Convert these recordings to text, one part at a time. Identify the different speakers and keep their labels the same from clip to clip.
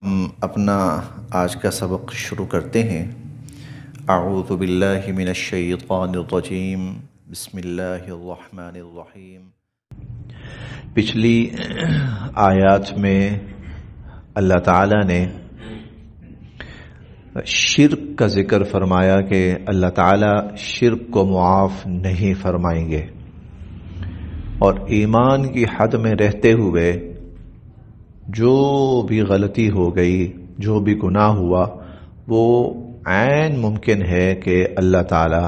Speaker 1: ہم اپنا آج کا سبق شروع کرتے ہیں۔ اعوذ باللہ من الشیطان الرجیم، بسم اللہ الرحمن الرحیم۔ پچھلی آیات میں اللہ تعالیٰ نے شرک کا ذکر فرمایا کہ اللہ تعالیٰ شرک کو معاف نہیں فرمائیں گے، اور ایمان کی حد میں رہتے ہوئے جو بھی غلطی ہو گئی، جو بھی گناہ ہوا، وہ عین ممکن ہے کہ اللہ تعالی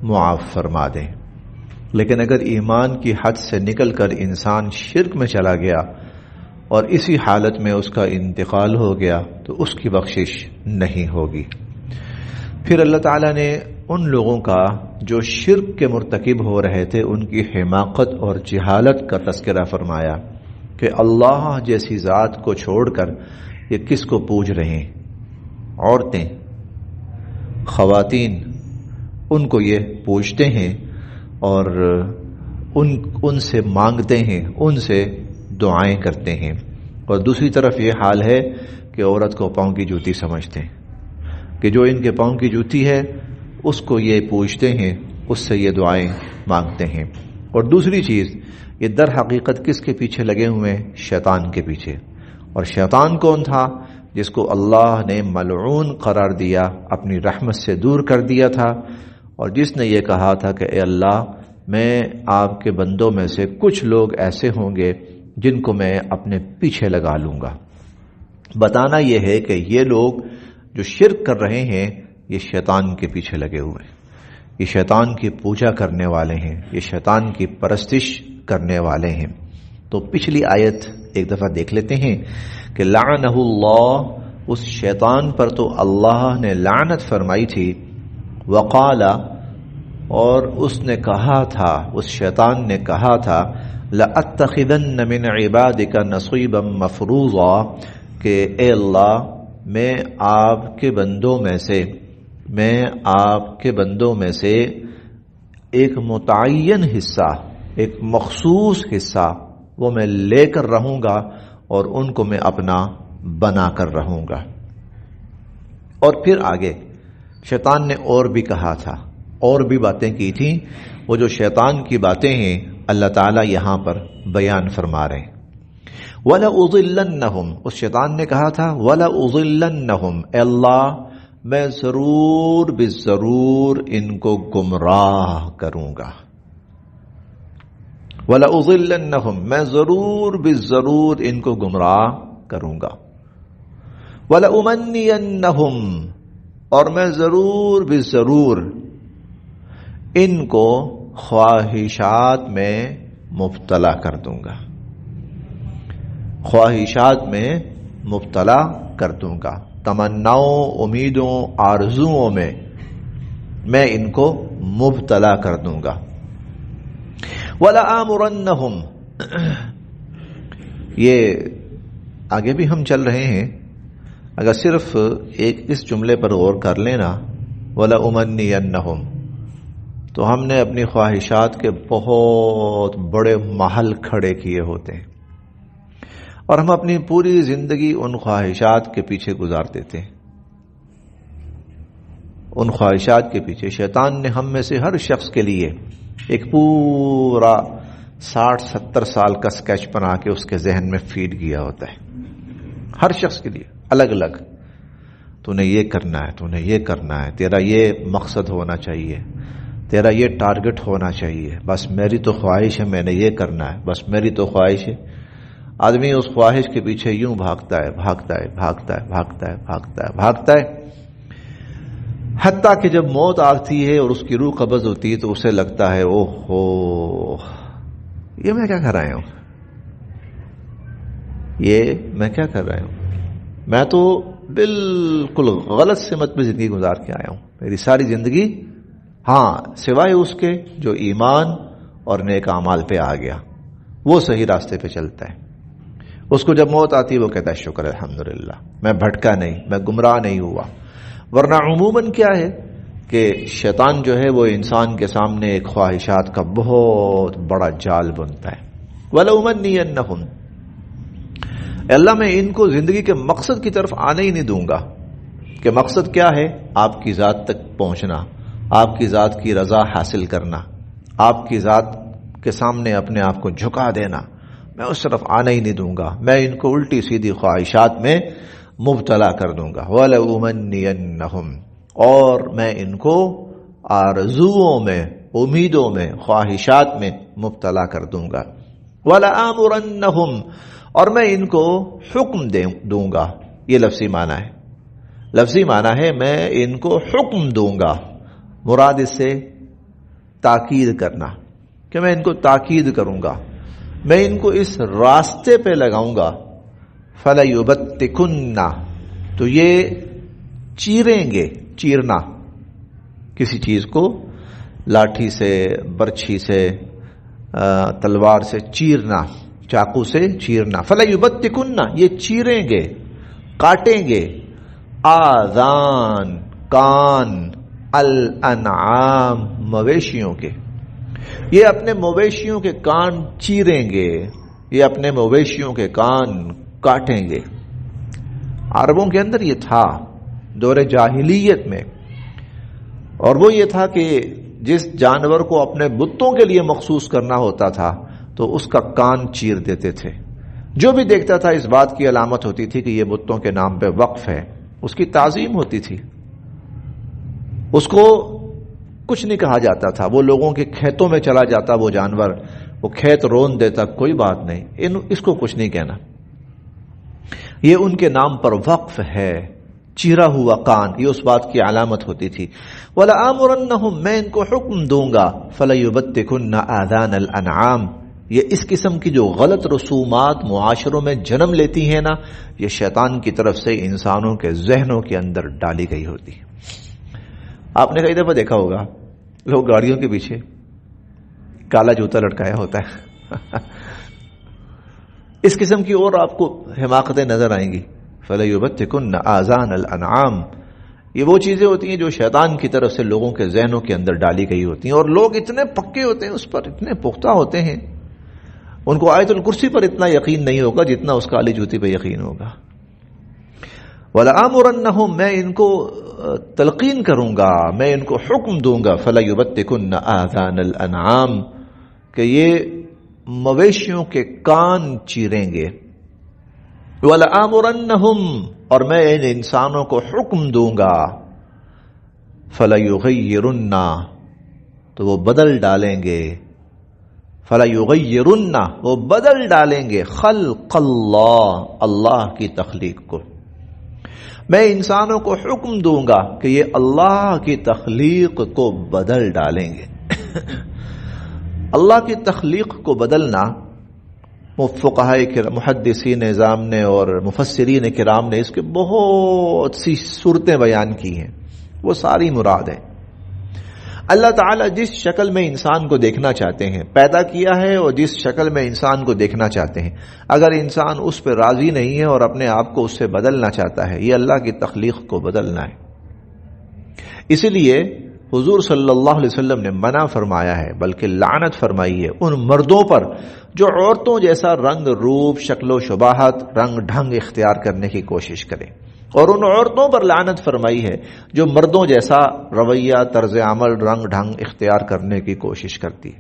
Speaker 1: معاف فرما دیں۔ لیکن اگر ایمان کی حد سے نکل کر انسان شرک میں چلا گیا اور اسی حالت میں اس کا انتقال ہو گیا تو اس کی بخشش نہیں ہوگی۔ پھر اللہ تعالی نے ان لوگوں کا جو شرک کے مرتکب ہو رہے تھے ان کی حماقت اور جہالت کا تذکرہ فرمایا کہ اللہ جیسی ذات کو چھوڑ کر یہ کس کو پوج رہے ہیں؟ عورتیں، خواتین، ان کو یہ پوجتے ہیں اور ان سے مانگتے ہیں، ان سے دعائیں کرتے ہیں، اور دوسری طرف یہ حال ہے کہ عورت کو پاؤں کی جوتی سمجھتے ہیں کہ جو ان کے پاؤں کی جوتی ہے اس کو یہ پوجتے ہیں، اس سے یہ دعائیں مانگتے ہیں۔ اور دوسری چیز، یہ در حقیقت کس کے پیچھے لگے ہوئے؟ شیطان کے پیچھے۔ اور شیطان کون تھا؟ جس کو اللہ نے ملعون قرار دیا، اپنی رحمت سے دور کر دیا تھا، اور جس نے یہ کہا تھا کہ اے اللہ، میں آپ کے بندوں میں سے کچھ لوگ ایسے ہوں گے جن کو میں اپنے پیچھے لگا لوں گا۔ بتانا یہ ہے کہ یہ لوگ جو شرک کر رہے ہیں یہ شیطان کے پیچھے لگے ہوئے ہیں، یہ شیطان کی پوجا کرنے والے ہیں، یہ شیطان کی پرستش کرنے والے ہیں۔ تو پچھلی آیت ایک دفعہ دیکھ لیتے ہیں کہ لعنہ اللہ، اس شیطان پر تو اللہ نے لعنت فرمائی تھی۔ وقال، اور اس نے کہا تھا، اس شیطان نے کہا تھا، لأتخذن من عبادک نصیبا مفروضا، کہ اے اللہ، میں آپ کے بندوں میں سے ایک متعین حصہ، ایک مخصوص حصہ وہ میں لے کر رہوں گا اور ان کو میں اپنا بنا کر رہوں گا۔ اور پھر آگے شیطان نے اور بھی کہا تھا، اور بھی باتیں کی تھیں۔ وہ جو شیطان کی باتیں ہیں اللہ تعالیٰ یہاں پر بیان فرما رہے ہیں۔ وَلَأُضِلَّنَّهُمْ، اس شیطان نے کہا تھا وَلَأُضِلَّنَّهُمْ، اے اللہ، میں ضرور بالضرور ان کو گمراہ کروں گا۔ وَلَأُضِلَّنَّهُمْ، میں ضرور بالضرور ان کو گمراہ کروں گا۔ وَلَأُمَنِّيَنَّهُمْ، اور میں ضرور بالضرور ان کو خواہشات میں مبتلا کر دوں گا، خواہشات میں مبتلا کر دوں گا، تمناؤں، امیدوں، آرزوؤں میں ان کو مبتلا کر دوں گا۔ وَلَآمُرَنَّهُمْ، یہ آگے بھی ہم چل رہے ہیں، اگر صرف ایک اس جملے پر غور کر لینا وَلَأُمَنِّيَنَّهُمْ، تو ہم نے اپنی خواہشات کے بہت بڑے محل کھڑے کیے ہوتے ہیں، اور ہم اپنی پوری زندگی ان خواہشات کے پیچھے گزار دیتے ہیں، ان خواہشات کے پیچھے۔ شیطان نے ہم میں سے ہر شخص کے لیے ایک پورا 60-70 سال کا سکیچ بنا کے اس کے ذہن میں فیڈ کیا ہوتا ہے، ہر شخص کے لیے الگ الگ۔ تو نے یہ کرنا ہے، تو نے یہ کرنا ہے، تیرا یہ مقصد ہونا چاہیے، تیرا یہ ٹارگٹ ہونا چاہیے، بس میری تو خواہش ہے، میں نے یہ کرنا ہے، بس میری تو خواہش ہے۔ آدمی اس خواہش کے پیچھے یوں بھاگتا ہے، بھاگتا ہے، بھاگتا ہے، بھاگتا ہے، بھاگتا ہے، بھاگتا ہے، حتیٰ کہ جب موت آتی ہے اور اس کی روح قبض ہوتی ہے تو اسے لگتا ہے اوہ ہو، یہ میں کیا کر رہا ہوں، یہ میں کیا کر رہا ہوں، میں تو بالکل غلط سمت میں زندگی گزار کے آیا ہوں، میری ساری زندگی، ہاں سوائے اس کے جو ایمان اور نیک اعمال پہ آ گیا، وہ صحیح راستے پہ چلتا ہے۔ اس کو جب موت آتی ہے وہ کہتا ہے شکر الحمدللہ، میں بھٹکا نہیں، میں گمراہ نہیں ہوا۔ ورنہ عموماً کیا ہے کہ شیطان جو ہے وہ انسان کے سامنے ایک خواہشات کا بہت بڑا جال بنتا ہے۔ وَلَأُمَنِّيَنَّهُمْ، اللہ میں ان کو زندگی کے مقصد کی طرف آنے ہی نہیں دوں گا کہ مقصد کیا ہے، آپ کی ذات تک پہنچنا، آپ کی ذات کی رضا حاصل کرنا، آپ کی ذات کے سامنے اپنے آپ کو جھکا دینا، میں اس طرف آنے ہی نہیں دوں گا، میں ان کو الٹی سیدھی خواہشات میں مبتلا کر دوں گا۔ وَلَأُمَنِّيَنَّهُمْ، اور میں ان کو آرزوؤں میں، امیدوں میں، خواہشات میں مبتلا کر دوں گا۔ وَلَآمُرَنَّهُمْ، اور میں ان کو حکم دوں گا۔ یہ لفظی معنی ہے، لفظی معنی ہے میں ان کو حکم دوں گا، مراد اس سے تاکید کرنا، کہ میں ان کو تاکید کروں گا، میں ان کو اس راستے پہ لگاؤں گا۔ فَلَيُبَتِّكُنَّ، تو یہ چیریں گے، چیرنا کسی چیز کو لاٹھی سے، برچھی سے، تلوار سے چیرنا، چاقو سے چیرنا۔ فَلَيُبَتِّكُنَّ، یہ چیریں گے، کاٹیں گے، آذان، کان، الانعام، مویشیوں کے، یہ اپنے مویشیوں کے کان چیریں گے، یہ اپنے مویشیوں کے کان کاٹیں گے۔ عربوں کے اندر یہ تھا دور جاہلیت میں، اور وہ یہ تھا کہ جس جانور کو اپنے بتوں کے لیے مخصوص کرنا ہوتا تھا تو اس کا کان چیر دیتے تھے۔ جو بھی دیکھتا تھا اس بات کی علامت ہوتی تھی کہ یہ بتوں کے نام پہ وقف ہے، اس کی تعظیم ہوتی تھی، اس کو کچھ نہیں کہا جاتا تھا۔ وہ لوگوں کے کھیتوں میں چلا جاتا وہ جانور، وہ کھیت رون دیتا، کوئی بات نہیں، اس کو کچھ نہیں کہنا، یہ ان کے نام پر وقف ہے۔ چیرا ہوا کان یہ اس بات کی علامت ہوتی تھی۔ وَلَآمُرَنَّهُمْ، میں ان کو حکم دوں گا۔ فَلَيُبَتِّكُنَّ آذَانَ الْأَنْعَامِ، یہ اس قسم کی جو غلط رسومات معاشروں میں جنم لیتی ہیں نا، یہ شیطان کی طرف سے انسانوں کے ذہنوں کے اندر ڈالی گئی ہوتی۔ آپ نے کئی دفعہ دیکھا ہوگا لوگ گاڑیوں کے پیچھے کالا جوتا لٹکایا ہوتا ہے اس قسم کی اور آپ کو حماقتیں نظر آئیں گی۔ فَلَيُبَتِّكُنَّ آذَانَ الْأَنْعَامِ، یہ وہ چیزیں ہوتی ہیں جو شیطان کی طرف سے لوگوں کے ذہنوں کے اندر ڈالی گئی ہوتی ہیں، اور لوگ اتنے پکے ہوتے ہیں اس پر، اتنے پختہ ہوتے ہیں، ان کو آیت الکرسی پر اتنا یقین نہیں ہوگا جتنا اس کالی جوتی پہ یقین ہوگا۔ وَلَآمُرَنَّهُمْ، میں ان کو تلقین کروں گا، میں ان کو حکم دوں گا۔ فَلَيُبَتِّكُنَّ آذَانَ الْأَنْعَامِ، کہ یہ مویشیوں کے کان چیریں گے۔ وَلَآمُرَنَّهُمْ، اور میں ان انسانوں کو حکم دوں گا۔ فَلَيُغَيِّرُنَّ، تو وہ بدل ڈالیں گے، فَلَيُغَيِّرُنَّ، وہ بدل ڈالیں گے، خلق اللہ، اللہ کی تخلیق کو۔ میں انسانوں کو حکم دوں گا کہ یہ اللہ کی تخلیق کو بدل ڈالیں گے۔ اللہ کی تخلیق کو بدلنا، فقہاء محدثین نظام نے اور مفسرین کرام نے اس کے بہت سی صورتیں بیان کی ہیں، وہ ساری مراد ہیں۔ اللہ تعالیٰ جس شکل میں انسان کو دیکھنا چاہتے ہیں پیدا کیا ہے، اور جس شکل میں انسان کو دیکھنا چاہتے ہیں، اگر انسان اس پہ راضی نہیں ہے اور اپنے آپ کو اس سے بدلنا چاہتا ہے، یہ اللہ کی تخلیق کو بدلنا ہے۔ اسی لیے حضور صلی اللہ علیہ وسلم نے منع فرمایا ہے، بلکہ لعنت فرمائی ہے ان مردوں پر جو عورتوں جیسا رنگ، روپ، شکل و شباہت، رنگ ڈھنگ اختیار کرنے کی کوشش کریں، اور ان عورتوں پر لعنت فرمائی ہے جو مردوں جیسا رویہ، طرز عمل، رنگ ڈھنگ اختیار کرنے کی کوشش کرتی ہے۔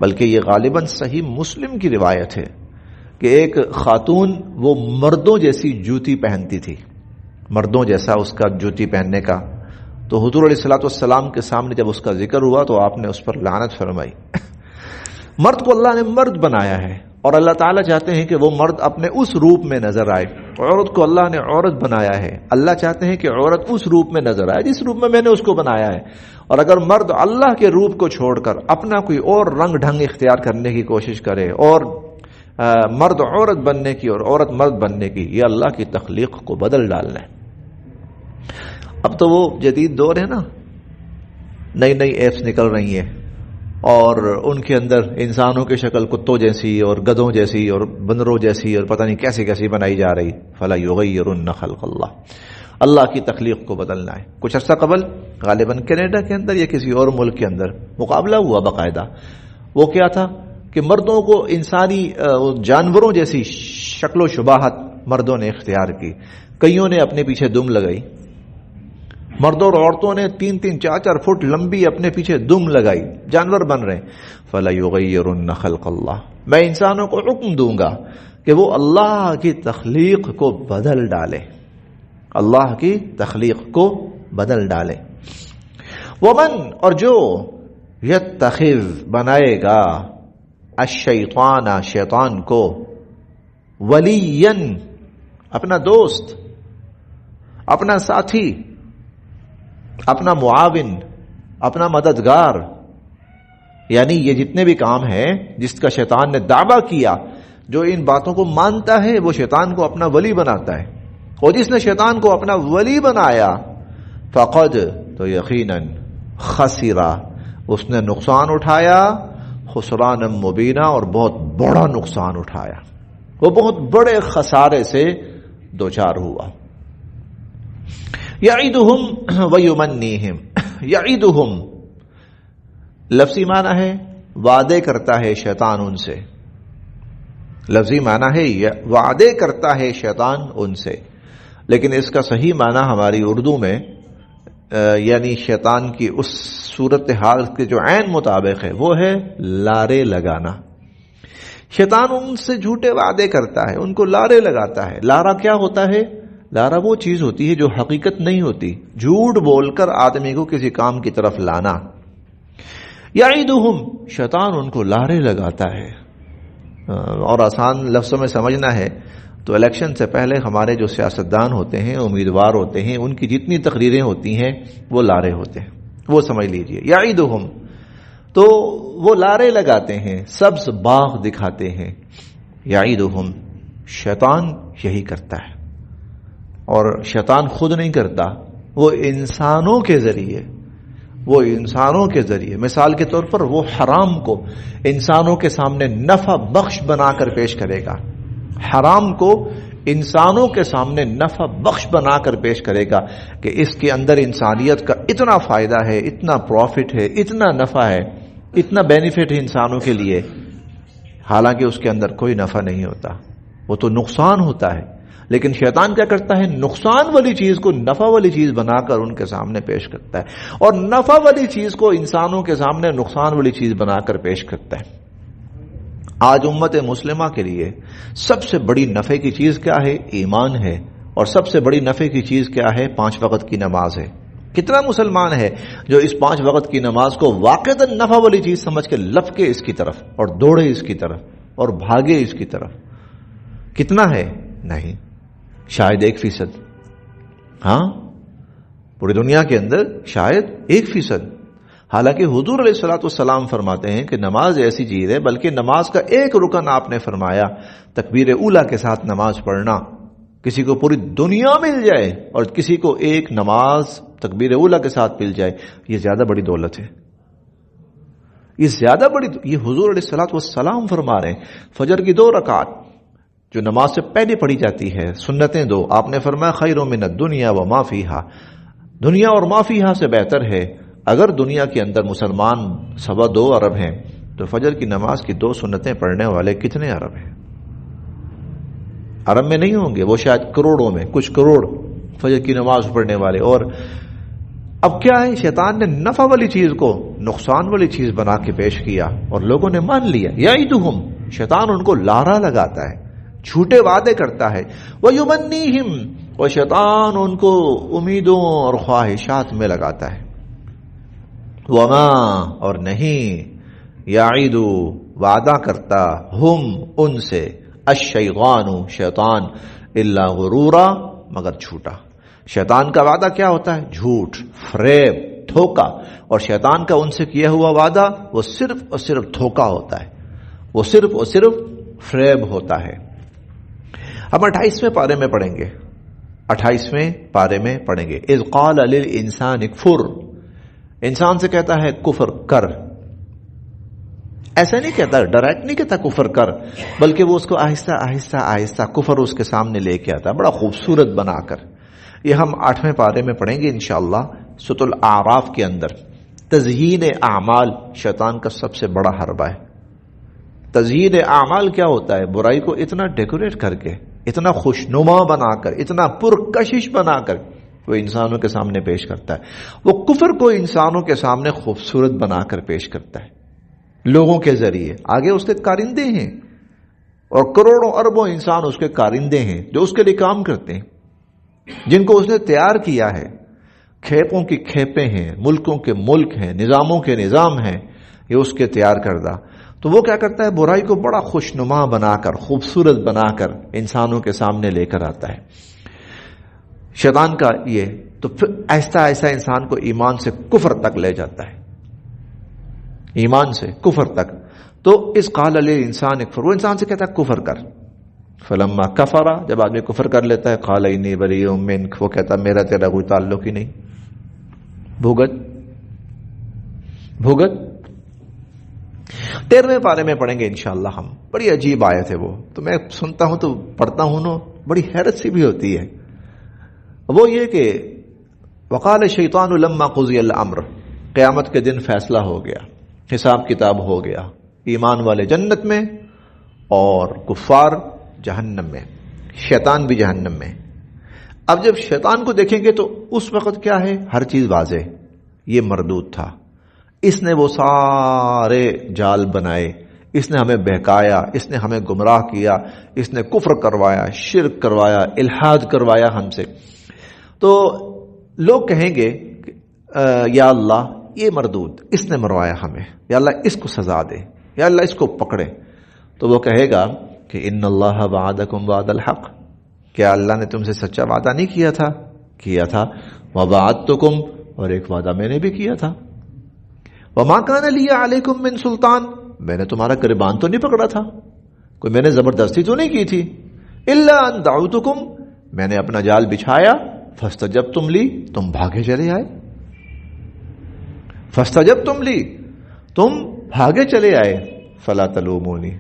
Speaker 1: بلکہ یہ غالباً صحیح مسلم کی روایت ہے کہ ایک خاتون وہ مردوں جیسی جوتی پہنتی تھی، مردوں جیسا اس کا جوتی پہننے کا، تو حضور علیہ الصلوۃ والسلام کے سامنے جب اس کا ذکر ہوا تو آپ نے اس پر لعنت فرمائی۔ مرد کو اللہ نے مرد بنایا ہے، اور اللہ تعالیٰ چاہتے ہیں کہ وہ مرد اپنے اس روپ میں نظر آئے۔ عورت کو اللہ نے عورت بنایا ہے، اللہ چاہتے ہیں کہ عورت اس روپ میں نظر آئے جس روپ میں نے اس کو بنایا ہے۔ اور اگر مرد اللہ کے روپ کو چھوڑ کر اپنا کوئی اور رنگ ڈھنگ اختیار کرنے کی کوشش کرے، اور مرد عورت بننے کی اور عورت مرد بننے کی، یہ اللہ کی تخلیق کو بدل ڈالنا ہے۔ اب تو وہ جدید دور ہے نا، نئی نئی ایپس نکل رہی ہیں، اور ان کے اندر انسانوں کی شکل کتوں جیسی اور گدھوں جیسی اور بندروں جیسی اور پتہ نہیں کیسی کیسی بنائی جا رہی۔ فَلَا يُغَيِّرُنَّ خَلْقَ اللَّهِ، اللہ کی تخلیق کو بدلنا ہے۔ کچھ عرصہ قبل غالباً کینیڈا کے اندر یا کسی اور ملک کے اندر مقابلہ ہوا باقاعدہ، وہ کیا تھا کہ مردوں کو انسانی جانوروں جیسی شکل و شباہت مردوں نے اختیار کی، کئیوں نے اپنے پیچھے دم لگائی، مردوں اور عورتوں نے 3-3 4-4 فٹ لمبی اپنے پیچھے دم لگائی، جانور بن رہے ہیں۔ فَلَيُغَيِّرُنَّ خَلْقَ اللَّهِ، میں انسانوں کو حکم دوں گا کہ وہ اللہ کی تخلیق کو بدل ڈالے، اللہ کی تخلیق کو بدل ڈالے۔ وَمَن، اور جو یتخذ بنائے گا الشیطان شیطان کو ولیًا اپنا دوست، اپنا ساتھی، اپنا معاون، اپنا مددگار، یعنی یہ جتنے بھی کام ہیں جس کا شیطان نے دعویٰ کیا، جو ان باتوں کو مانتا ہے وہ شیطان کو اپنا ولی بناتا ہے، اور جس نے شیطان کو اپنا ولی بنایا فقد، تو یقیناً خسرا، اس نے نقصان اٹھایا، خسران مبینہ، اور بہت بڑا نقصان اٹھایا، وہ بہت بڑے خسارے سے دوچار ہوا۔ یعیدہم ویمنیہم، یعیدہم لفظی معنی ہے وعدے کرتا ہے شیطان ان سے، لفظی معنی ہے وعدے کرتا ہے شیطان ان سے، لیکن اس کا صحیح معنی ہماری اردو میں یعنی شیطان کی اس صورتحال کے جو عین مطابق ہے وہ ہے لارے لگانا۔ شیطان ان سے جھوٹے وعدے کرتا ہے، ان کو لارے لگاتا ہے۔ لارا کیا ہوتا ہے؟ لارا وہ چیز ہوتی ہے جو حقیقت نہیں ہوتی، جھوٹ بول کر آدمی کو کسی کام کی طرف لانا۔ یعیدہم، شیطان ان کو لارے لگاتا ہے، اور آسان لفظوں میں سمجھنا ہے تو الیکشن سے پہلے ہمارے جو سیاستدان ہوتے ہیں، امیدوار ہوتے ہیں، ان کی جتنی تقریریں ہوتی ہیں وہ لارے ہوتے ہیں، وہ سمجھ لیجئے۔ یعیدہم، تو وہ لارے لگاتے ہیں، سبز باغ دکھاتے ہیں۔ یعیدہم، شیطان یہی کرتا ہے، اور شیطان خود نہیں کرتا، وہ انسانوں کے ذریعے، وہ انسانوں کے ذریعے، مثال کے طور پر وہ حرام کو انسانوں کے سامنے نفع بخش بنا کر پیش کرے گا، حرام کو انسانوں کے سامنے نفع بخش بنا کر پیش کرے گا کہ اس کے اندر انسانیت کا اتنا فائدہ ہے، اتنا پروفٹ ہے، اتنا نفع ہے، اتنا بینیفٹ ہے انسانوں کے لیے، حالانکہ اس کے اندر کوئی نفع نہیں ہوتا، وہ تو نقصان ہوتا ہے۔ لیکن شیطان کیا کرتا ہے؟ نقصان والی چیز کو نفع والی چیز بنا کر ان کے سامنے پیش کرتا ہے، اور نفع والی چیز کو انسانوں کے سامنے نقصان والی چیز بنا کر پیش کرتا ہے۔ آج امت مسلمہ کے لیے سب سے بڑی نفع کی چیز کیا ہے؟ ایمان ہے، اور سب سے بڑی نفع کی چیز کیا ہے؟ 5 وقت کی نماز ہے۔ کتنا مسلمان ہے جو اس 5 وقت کی نماز کو واقعتاً نفع والی چیز سمجھ کے لپکے اس کی طرف اور دوڑے اس کی طرف اور بھاگے اس کی طرف؟ کتنا ہے؟ نہیں، شاید 1%۔ ہاں، پوری دنیا کے اندر شاید 1%۔ حالانکہ حضور علیہ الصلوۃ والسلام فرماتے ہیں کہ نماز ایسی چیز ہے، بلکہ نماز کا ایک رکن آپ نے فرمایا تکبیر اولیٰ کے ساتھ نماز پڑھنا، کسی کو پوری دنیا مل جائے اور کسی کو ایک نماز تکبیر اولیٰ کے ساتھ مل جائے، یہ زیادہ بڑی دولت ہے، یہ زیادہ بڑی، یہ حضور علیہ الصلوۃ والسلام فرما رہے ہیں۔ فجر کی 2 رکعت جو نماز سے پہلے پڑھی جاتی ہے، سنتیں 2، آپ نے فرمایا خیر من الدنیا وما فیہا، دنیا اور ما فیہا سے بہتر ہے۔ اگر دنیا کے اندر مسلمان 2.25 ارب ہیں تو فجر کی نماز کی 2 سنتیں پڑھنے والے کتنے ارب ہیں؟ ارب میں نہیں ہوں گے، وہ شاید کروڑوں میں، کچھ کروڑ فجر کی نماز پڑھنے والے۔ اور اب کیا ہے؟ شیطان نے نفع والی چیز کو نقصان والی چیز بنا کے پیش کیا اور لوگوں نے مان لیا۔ یعیدہم، شیطان ان کو لارا لگاتا ہے، جھوٹے وعدے کرتا ہے۔ ویمنیہم، اور شیطان ان کو امیدوں اور خواہشات میں لگاتا ہے۔ وما، اور نہیں، یعید، وعدہ کرتا، ہم، ان سے، الشیطان، شیطان، الا غرورا، مگر جھوٹا۔ شیطان کا وعدہ کیا ہوتا ہے؟ جھوٹ، فریب، دھوکا، اور شیطان کا ان سے کیا ہوا وعدہ وہ صرف اور صرف دھوکا ہوتا ہے، وہ صرف اور صرف فریب ہوتا ہے۔ ہم 28ویں پارے میں پڑھیں گے، 28ویں پارے میں پڑھیں گے۔ اذ قال للانسان اکفر، انسان سے کہتا ہے کفر کر، ایسا نہیں کہتا، ڈائریکٹ نہیں کہتا کفر کر، بلکہ وہ اس کو آہستہ آہستہ آہستہ کفر اس کے سامنے لے کے آتا ہے، بڑا خوبصورت بنا کر۔ یہ ہم 8ویں پارے میں پڑھیں گے انشاءاللہ، سورۃ الاعراف کے اندر۔ تزیین اعمال شیطان کا سب سے بڑا حربہ ہے، تزیین اعمال کیا ہوتا ہے؟ برائی کو اتنا ڈیکوریٹ کر کے، اتنا خوشنما بنا کر، اتنا پرکشش بنا کر وہ انسانوں کے سامنے پیش کرتا ہے۔ وہ کفر کو انسانوں کے سامنے خوبصورت بنا کر پیش کرتا ہے لوگوں کے ذریعے۔ آگے اس کے کارندے ہیں اور کروڑوں اربوں انسان اس کے کارندے ہیں جو اس کے لیے کام کرتے ہیں، جن کو اس نے تیار کیا ہے۔ کھیپوں کی کھیپیں ہیں، ملکوں کے ملک ہیں، نظاموں کے نظام ہیں، یہ اس کے تیار کردہ۔ تو وہ کیا کرتا ہے؟ برائی کو بڑا خوشنما بنا کر، خوبصورت بنا کر انسانوں کے سامنے لے کر آتا ہے شیطان کا یہ۔ تو پھر ایسا ایسا انسان کو ایمان سے کفر تک لے جاتا ہے، ایمان سے کفر تک۔ تو اس قال للانسان اکفر، وہ انسان سے کہتا ہے کفر کر۔ فلما کفر، جب آدمی کفر کر لیتا ہے، قال انی بریء منک، وہ کہتا ہے میرا تیرا کوئی تعلق ہی نہیں، بھگت بھگت۔ 13ویں پارے میں پڑھیں گے انشاءاللہ ہم، بڑی عجیب آیت ہے وہ، تو میں سنتا ہوں تو پڑھتا ہوں نا، بڑی حیرت سی بھی ہوتی ہے۔ وہ یہ کہ وقال الشیطان لما قضی الامر، قیامت کے دن فیصلہ ہو گیا، حساب کتاب ہو گیا، ایمان والے جنت میں اور کفار جہنم میں، شیطان بھی جہنم میں۔ اب جب شیطان کو دیکھیں گے تو اس وقت کیا ہے؟ ہر چیز واضح، یہ مردود تھا، اس نے وہ سارے جال بنائے، اس نے ہمیں بہکایا، اس نے ہمیں گمراہ کیا، اس نے کفر کروایا، شرک کروایا، الحاد کروایا ہم سے۔ تو لوگ کہیں گے یا اللہ یہ مردود، اس نے مروایا ہمیں، یا اللہ اس کو سزا دے، یا اللہ اس کو پکڑے۔ تو وہ کہے گا کہ ان اللہ وعدکم وعد الحق، کیا اللہ نے تم سے سچا وعدہ نہیں کیا تھا؟ کیا تھا۔ ووعدتکم، اور ایک وعدہ میں نے بھی کیا تھا۔ وما کان لی علیکم من سلطان، میں نے تمہارا گریبان تو نہیں پکڑا تھا، کوئی میں نے زبردستی تو نہیں کی تھی۔ الا ان دعوتکم، میں نے اپنا جال بچھایا، فاستجبتم لی، تم بھاگے چلے آئے۔ فاستجبتم لی، تم بھاگے چلے آئے۔ فلا تلومونی،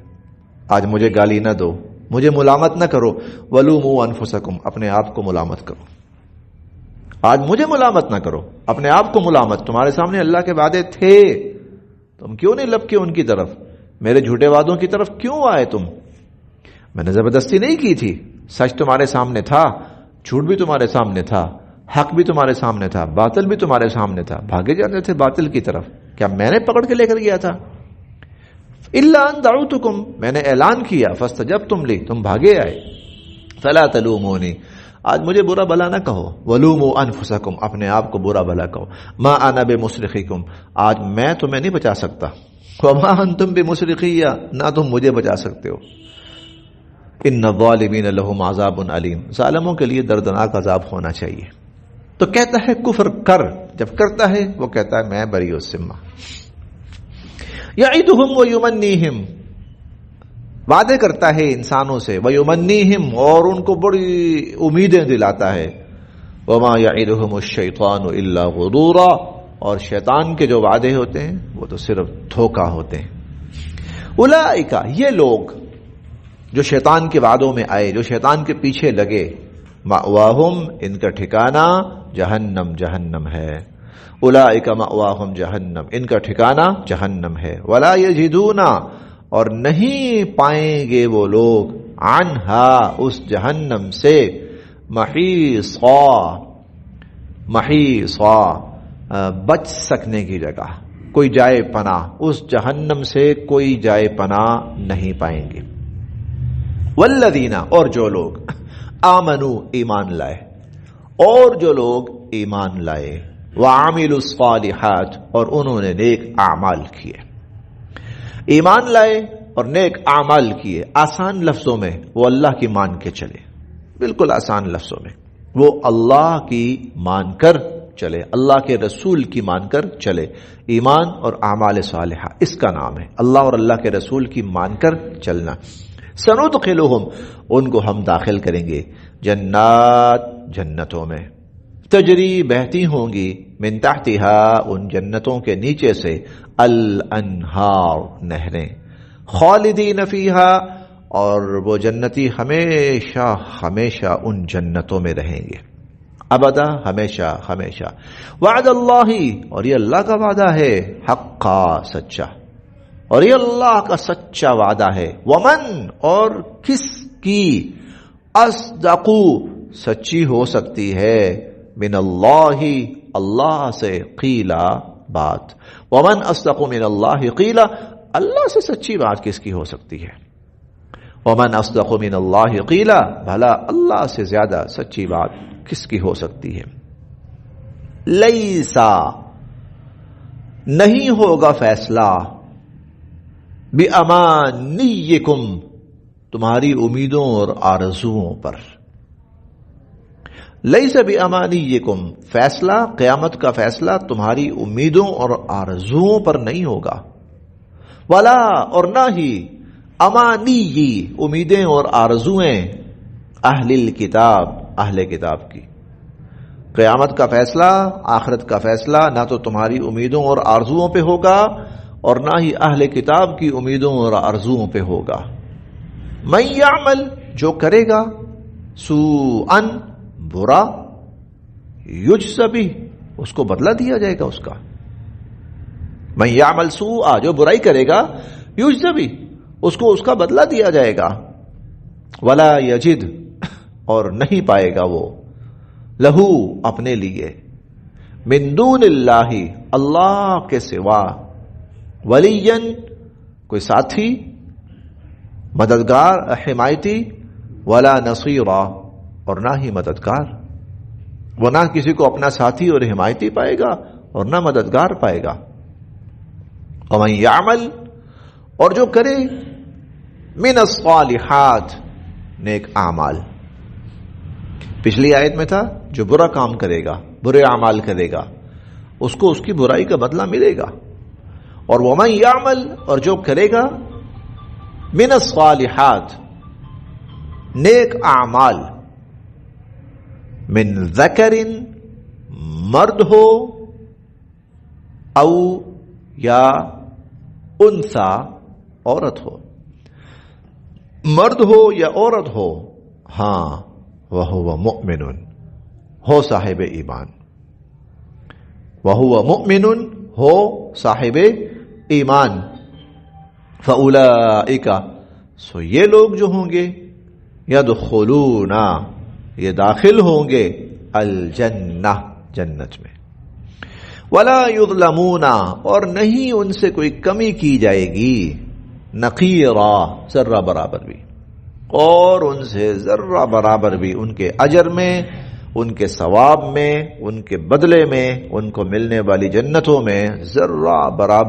Speaker 1: آج مجھے گالی نہ دو، مجھے ملامت نہ کرو۔ ولوموا انفسکم، اپنے آپ کو ملامت کرو، آج مجھے ملامت نہ کرو، اپنے آپ کو ملامت۔ تمہارے سامنے اللہ کے وعدے تھے، تم کیوں نہیں لپکے ان کی طرف؟ میرے جھوٹے وعدوں کی طرف کیوں آئے تم؟ میں نے زبردستی نہیں کی تھی، سچ تمہارے سامنے تھا، جھوٹ بھی تمہارے سامنے تھا، حق بھی تمہارے سامنے تھا، باطل بھی تمہارے سامنے تھا، بھاگے جاتے تھے باطل کی طرف، کیا میں نے پکڑ کے لے کر گیا تھا؟ الا ان دعوتکم، میں نے اعلان کیا، فاستجبتم لی، تم بھاگے آئے۔ فلا تلومونی، آج مجھے برا بھلا نہ کہو۔ ولوموا انفسکم، اپنے آپ کو برا بھلا کہو۔ ما انا بمصرخکم، آج میں تمہیں نہیں بچا سکتا۔ وما انتم بمصرخی، نہ تم مجھے بچا سکتے ہو۔ ان الظالمین لهم عذاب علیم، ظالموں کے لیے دردناک عذاب ہونا چاہیے۔ تو کہتا ہے کفر کر، جب کرتا ہے وہ کہتا ہے میں بری الذمہ۔ یعدہم ویمنیہم، وعدے کرتا ہے انسانوں سے، ویمنیہم، اور ان کو بڑی امیدیں دلاتا ہے۔ وما یعدہم الشیطان الا غرورا، اور شیطان کے جو وعدے ہوتے ہیں وہ تو صرف دھوکہ ہوتے ہیں۔ اولئک، یہ لوگ جو شیطان کے وعدوں میں آئے، جو شیطان کے پیچھے لگے، مأواہم، ان کا ٹھکانہ جہنم، جہنم ہے۔ اولئک مأواہم جہنم، ان کا ٹھکانہ جہنم ہے۔ ولا یجدون، اور نہیں پائیں گے وہ لوگ، عنہا، اس جہنم سے، محیصا، محیصا، بچ سکنے کی جگہ، کوئی جائے پناہ، اس جہنم سے کوئی جائے پناہ نہیں پائیں گے۔ والذین، اور جو لوگ آمنو، ایمان لائے، اور جو لوگ ایمان لائے، وعملوا الصالحات، اور انہوں نے نیک اعمال کیے۔ ایمان لائے اور نیک اعمال کیے، آسان لفظوں میں وہ اللہ کی مان کے چلے، بالکل آسان لفظوں میں وہ اللہ کی مان کر چلے، اللہ کے رسول کی مان کر چلے۔ ایمان اور اعمال صالحہ اس کا نام ہے، اللہ اور اللہ کے رسول کی مان کر چلنا۔ سندخلہم، ان کو ہم داخل کریں گے، جنات، جنتوں میں، تجری، بہتی ہوں گی، من تحتہا، ان جنتوں کے نیچے سے، الانہار، نہریں، خالدین فیہا، اور وہ جنتی ہمیشہ ہمیشہ ان جنتوں میں رہیں گے، ابدا، ہمیشہ ہمیشہ۔ وعد اللہ، اور یہ اللہ کا وعدہ ہے، حقا، سچا، اور یہ اللہ کا سچا وعدہ ہے. ومن اور کس کی اصدق سچی ہو سکتی ہے من اللہ اللہ سے قیلا بات. ومن اصدق من اللہ قیلا اللہ سے سچی بات کس کی ہو سکتی ہے؟ ومن اصدق من اللہ قیلا بھلا اللہ سے زیادہ سچی بات کس کی ہو سکتی ہے؟ لیسا نہیں ہوگا فیصلہ بِأَمَانِيِّكُمْ تمہاری امیدوں اور آرزوؤں پر. لیس بِأَمَانِيِّكُمْ فیصلہ قیامت کا فیصلہ تمہاری امیدوں اور آرزوؤں پر نہیں ہوگا. ولا اور نہ ہی امانی امیدیں اور آرزویں اہل الکتاب اہل کتاب کی. قیامت کا فیصلہ آخرت کا فیصلہ نہ تو تمہاری امیدوں اور آرزوؤں پہ ہوگا اور نہ ہی اہل کتاب کی امیدوں اور آرزوؤں پہ ہوگا. من یعمل جو کرے گا سوءا برا یجز بہ اس کو بدلہ دیا جائے گا اس کا. من یعمل سوءا جو برائی کرے گا یجز بہ اس کو اس کا بدلہ دیا جائے گا. ولا یجد اور نہیں پائے گا وہ لہو اپنے لیے من دون اللہ اللہ کے سوا ولین کوئی ساتھی مددگار حمایتی ولا نصیرا اور نہ ہی مددگار. وہ نہ کسی کو اپنا ساتھی اور حمایتی پائے گا اور نہ مددگار پائے گا. ومن یعمل اور جو کرے من الصالحات نیک اعمال. پچھلی آیت میں تھا جو برا کام کرے گا برے اعمال کرے گا اس کو اس کی برائی کا بدلہ ملے گا. اور ومن یعمل اور جو کرے گا من الصالحات نیک اعمال من ذکر مرد ہو او یا انثى عورت ہو مرد ہو یا عورت ہو ہاں وہو مؤمن ہو صاحب ایمان وہو مؤمن ہو صاحب ایمان. فاولئک سو یہ لوگ جو ہوں گے یدخلون یہ داخل ہوں گے الجنہ جنت میں. ولا یظلمون اور نہیں ان سے کوئی کمی کی جائے گی نقیرا ذرہ برابر بھی اور ان سے ذرہ برابر بھی ان کے اجر میں ان کے ثواب میں ان کے بدلے میں ان کو ملنے والی جنتوں میں ذرہ برابر